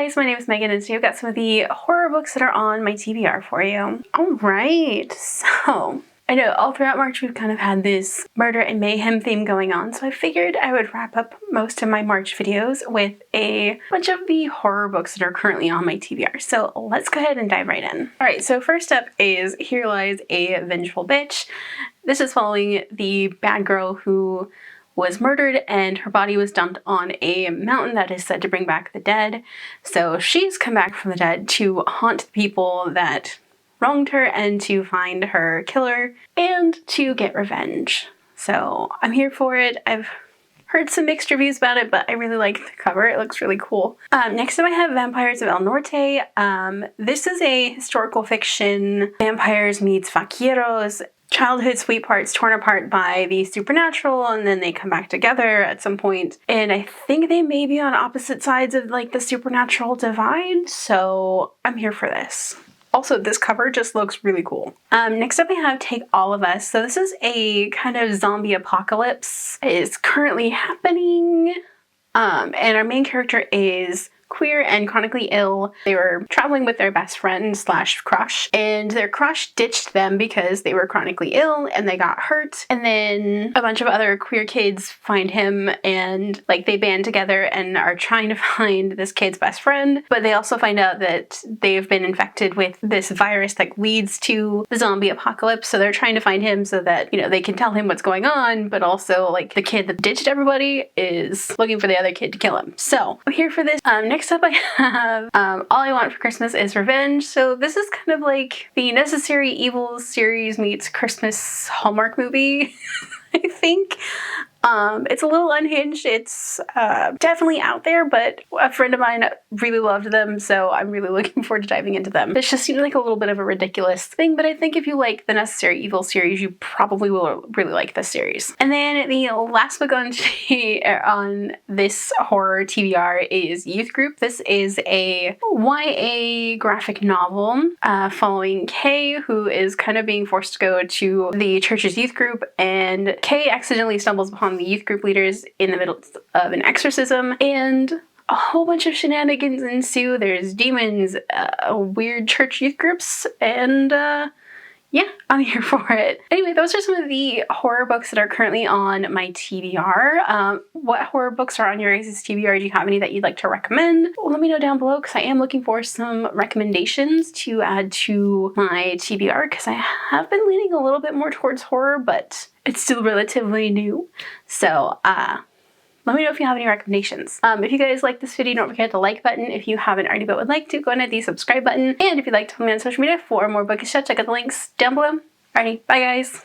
guys, my name is Megan and today I've got some of the horror books that are on my TBR for you. Alright, so I know all throughout March we've kind of had this murder and mayhem theme going on, so I figured I would wrap up most of my March videos with a bunch of the horror books that are currently on my TBR. So let's go ahead and dive right in. Alright, so first up is Here Lies a Vengeful Bitch. This is following the bad girl who was murdered and her body was dumped on a mountain that is said to bring back the dead. So she's come back from the dead to haunt the people that wronged her and to find her killer and to get revenge. So I'm here for it. I've heard some mixed reviews about it, but I really like the cover. It looks really cool. Next up I have Vampires of El Norte. This is a historical fiction, vampires meets vaqueros, childhood sweethearts torn apart by the supernatural, and then they come back together at some point. And I think they may be on opposite sides of like the supernatural divide, so I'm here for this. Also, this cover just looks really cool. Next up I have Take All of Us. So this is a kind of zombie apocalypse. It is currently happening, and our main character is queer and chronically ill. They were traveling with their best friend slash crush, and their crush ditched them because they were chronically ill and they got hurt. And then a bunch of other queer kids find him and like they band together and are trying to find this kid's best friend, but they also find out that they've been infected with this virus that leads to the zombie apocalypse. So they're trying to find him so that, you know, they can tell him what's going on, but also like the kid that ditched everybody is looking for the other kid to kill him. So I'm here for this. Next up I have All I Want for Christmas is Revenge. So this is kind of like the Necessary Evils series meets Christmas Hallmark movie, I think. It's a little unhinged. It's definitely out there, but a friend of mine really loved them, so I'm really looking forward to diving into them. This just seems like a little bit of a ridiculous thing, but I think if you like the Necessary Evil series, you probably will really like this series. And then the last book on this horror TBR is Youth Group. This is a YA graphic novel following Kay, who is kind of being forced to go to the church's youth group, and Kay accidentally stumbles upon the youth group leaders in the middle of an exorcism, and a whole bunch of shenanigans ensue. There's demons, weird church youth groups, and yeah, I'm here for it. Anyway, those are some of the horror books that are currently on my TBR. What horror books are on your guys' TBR? Do you have any that you'd like to recommend? Well, let me know down below, because I am looking for some recommendations to add to my TBR, because I have been leaning a little bit more towards horror, but it's still relatively new. So, let me know if you have any recommendations. If you guys like this video, don't forget the like button. If you haven't already but would like to, go ahead and hit the subscribe button. And if you'd like to follow me on social media for more bookish stuff, check out the links down below. Alrighty, bye guys!